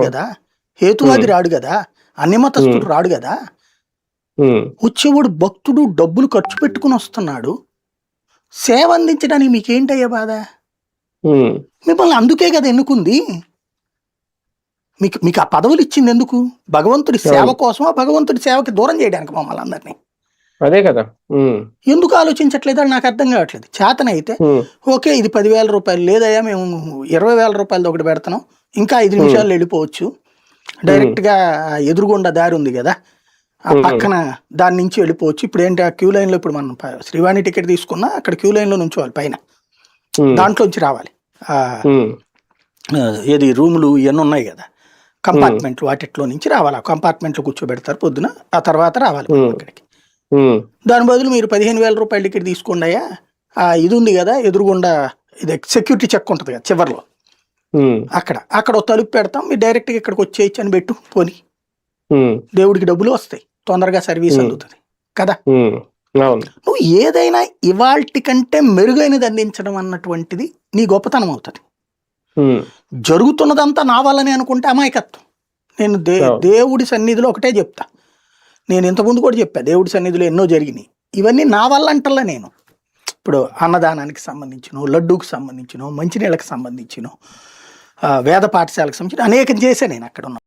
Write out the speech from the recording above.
కదా, హేతువాది రాడు కదా, అన్ని మతస్థుడు రాడు కదా. వచ్చేవాడు భక్తుడు డబ్బులు ఖర్చు పెట్టుకుని వస్తున్నాడు, సేవ అందించడానికి మీకేంటయ్యా బాధ? మిమ్మల్ని అందుకే కదా ఎన్నుకుంది. మీకు మీకు ఆ పదవులు ఇచ్చింది ఎందుకు? భగవంతుడి సేవ కోసమా, భగవంతుడి సేవకి దూరం చేయడానికి మమ్మల్ని అందరినీ? అదే కదా. ఎందుకు ఆలోచించట్లేదు అని నాకు అర్థం కావట్లేదు. చేతనైతే ఓకే, ఇది 10,000 రూపాయలు, లేదయ్యా మేము 20,000 రూపాయలది ఒకటి పెడతాం, ఇంకా 5 నిమిషాలు వెళ్ళిపోవచ్చు, డైరెక్ట్ గా ఎదురుగుండా దారి ఉంది కదా, ఆ పక్కన దాని నుంచి వెళ్ళిపోవచ్చు. ఇప్పుడు ఏంటి, ఆ క్యూ లైన్ లో ఇప్పుడు మనం శ్రీవాణి టికెట్ తీసుకున్నా అక్కడ క్యూ లైన్ లో నుంచోవాలి, పైన దాంట్లోంచి రావాలి. ఏది రూములు ఇవన్నీ ఉన్నాయి కదా, కంపార్ట్మెంట్లు, వాటిలో నుంచి రావాలి. ఆ కంపార్ట్మెంట్ లో కూర్చోబెడతారు పొద్దున, ఆ తర్వాత రావాలి అక్కడికి. దాని బదులు మీరు 15,000 రూపాయల టికెట్ తీసుకోండి అయ్యా, ఇది ఉంది కదా ఎదురుగుండా, ఇది సెక్యూరిటీ చెక్ ఉంటుంది కదా చివరిలో, అక్కడ తలుపు పెడతాం, మీరు డైరెక్ట్ గా ఇక్కడికి వచ్చేయచ్చు అని పెట్టు, పోని దేవుడికి డబ్బులు వస్తాయి, తొందరగా సర్వీస్ అందుతుంది కదా. నువ్వు ఏదైనా ఇవాల్టి కంటే మెరుగైనది అందించడం అన్నటువంటిది నీ గొప్పతనం అవుతుంది. జరుగుతున్నదంతా నా వల్లనే అనుకుంటే అమాయకత్వం. నేను దేవుడి సన్నిధిలో ఒకటే చెప్తా, నేను ఇంతకుముందు కూడా చెప్పా, దేవుడి సన్నిధిలో ఎన్నో జరిగినాయి, ఇవన్నీ నా వల్ల అంటల్లా. నేను ఇప్పుడు అన్నదానానికి సంబంధించిన, లడ్డూకి సంబంధించిన, మంచినీళ్ళకి సంబంధించిన, వేద పాఠశాలకు సంబంధించిన అనేకం చేశాను నేను అక్కడ ఉన్న.